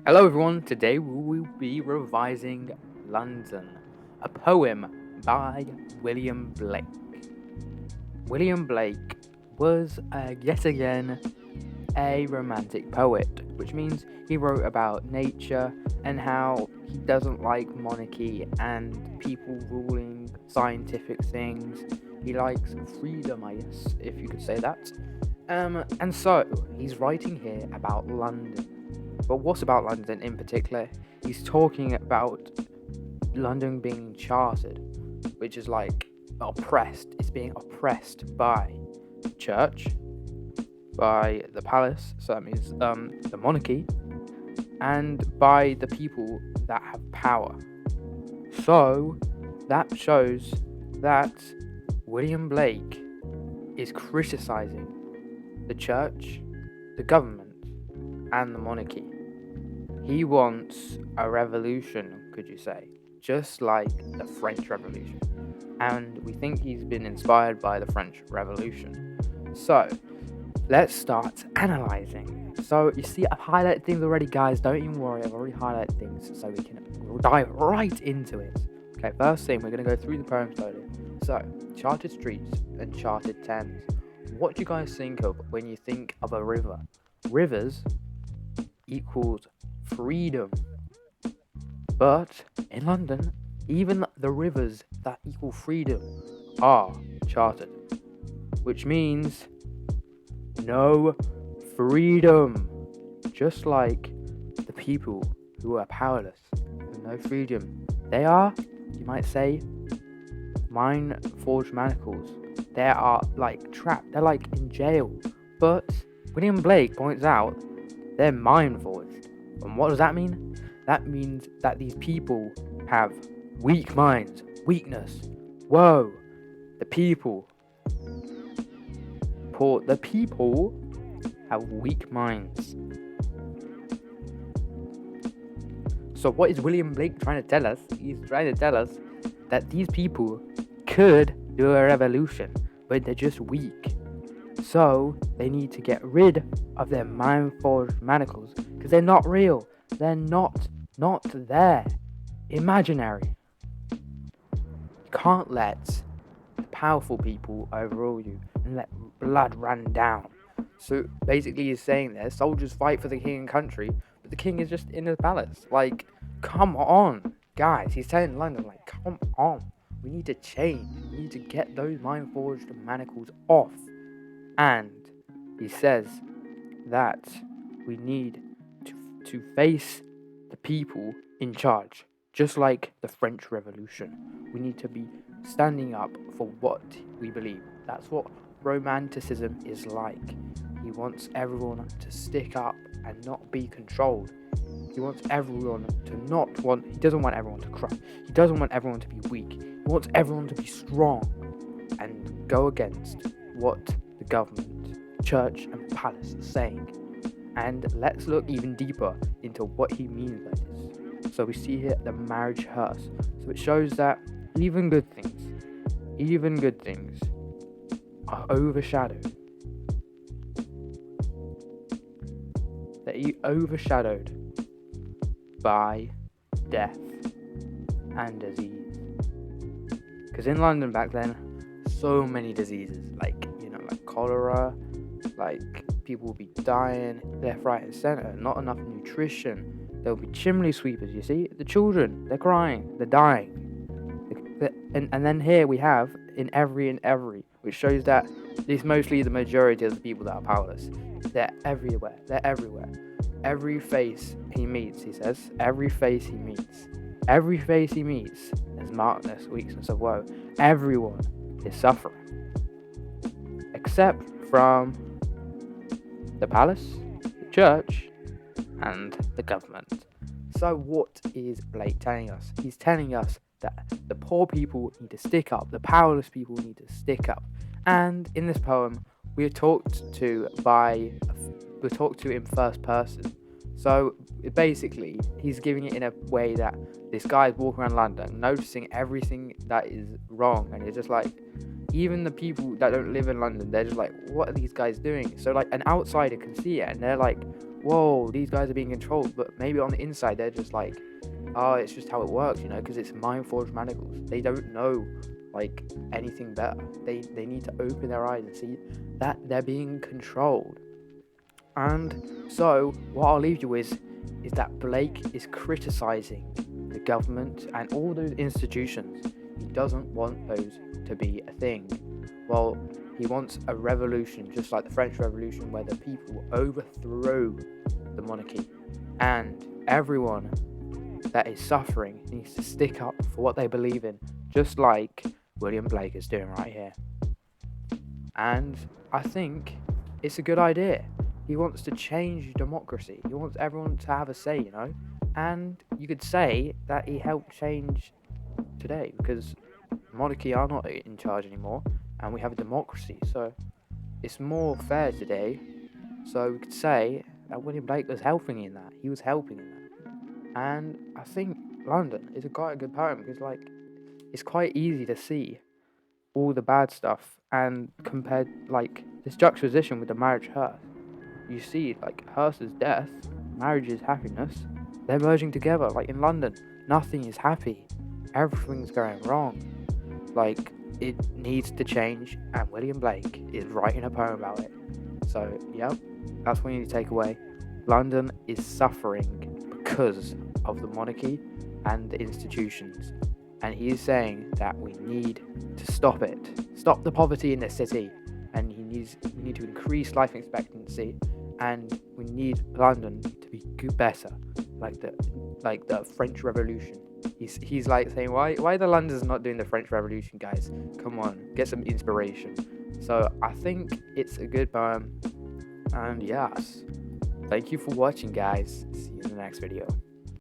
Hello, everyone. Today we will be revising London, a poem by William Blake. William Blake was yet again a romantic poet, which means he wrote about nature and how he doesn't like monarchy and people ruling scientific things. He likes freedom, I guess, if you could say that. And so he's writing here about London. But what's about London in particular? He's talking about London being chartered, which is like oppressed. It's being oppressed by the church, by the palace, so that means the monarchy, and by the people that have power. So that shows that William Blake is criticizing the church, the government, and the monarchy. He wants a revolution, could you say, just like the French Revolution. And we think he's been inspired by the French Revolution. So, let's start analyzing. So, you see, I've highlighted things already, guys. Don't even worry, I've already highlighted things so we'll dive right into it. Okay, first thing, we're going to go through the poem slowly. So, charted streets and charted Thames. What do you guys think of when you think of a river? Rivers equals freedom. But in London, even the rivers that equal freedom are chartered, which means no freedom. Just like the people who are powerless with no freedom. They are, you might say, mind forged manacles. They are like trapped, they're like in jail. But William Blake points out they're mind forged. And what does that mean? That means that these people have weak minds, weakness. Whoa, the people, the people have weak minds. So what is William Blake trying to tell us? He's trying to tell us that these people could do a revolution, but they're just weak. So they need to get rid of their mind-forged manacles because they're not real. They're not there. Imaginary. You can't let the powerful people overrule you and let blood run down. So basically he's saying there, soldiers fight for the king and country, but the king is just in his palace. Like, come on, guys. He's telling London, like, come on. We need to change. We need to get those mind-forged manacles off. And he says that we need to face the people in charge, just like the French Revolution. We need to be standing up for what we believe. That's what romanticism is like. He wants everyone to stick up and not be controlled. He wants everyone he doesn't want everyone to cry. He doesn't want everyone to be weak. He wants everyone to be strong and go against what the government, church, and palace are saying. And let's look even deeper into what he means by this. So we see here the marriage hearse. So it shows that even good things are overshadowed. They're overshadowed by death and disease. Because in London back then, so many diseases, like cholera, like people will be dying left, right, and center. Not enough nutrition. There'll be chimney sweepers. You see, the children, they're crying, they're dying. And then here we have in every, which shows that it's mostly the majority of the people that are powerless. They're everywhere. They're everywhere. Every face he meets, he says, every face he meets, there's markness, weakness of woe. Everyone is suffering, except from the palace, the church, and the government. So what is Blake telling us? He's telling us that the poor people need to stick up, the powerless people need to stick up. And in this poem, we're talked to in first person. So basically, he's giving it in a way that this guy is walking around London, noticing everything that is wrong, and it's just like, even the people that don't live in London, they're just like, what are these guys doing? So like an outsider can see it, and they're like, whoa, these guys are being controlled, but maybe on the inside they're just like, oh, it's just how it works, because it's mind forged manacles. They don't know like anything better. They need to open their eyes and see that they're being controlled. And so what I'll leave you with is that Blake is criticizing the government and all those institutions. He doesn't want those to be a thing. Well, he wants a revolution, just like the French Revolution, where the people overthrow the monarchy, and everyone that is suffering needs to stick up for what they believe in, just like William Blake is doing right here. And I think it's a good idea. He wants to change democracy. He wants everyone to have a say, And you could say that he helped change today, because monarchy are not in charge anymore, and we have a democracy. So it's more fair today. So we could say that William Blake was helping in that. He was helping in that. And I think London is quite a good poem, because it's quite easy to see all the bad stuff, and compared this juxtaposition with the marriage Hearst. You see Hearst's death, marriage's happiness, they're merging together. In London, nothing is happy. Everything's going wrong. It needs to change, and William Blake is writing a poem about it. So, yep, that's what you need to take away. London is suffering because of the monarchy and the institutions. And he is saying that we need to stop it. Stop the poverty in this city. And we need to increase life expectancy, and we need London to be better, like the French Revolution. He's saying, why the London's not doing the French Revolution, guys? Come on, get some inspiration. So I think it's a good poem, and yes, thank you for watching, guys. See you in the next video.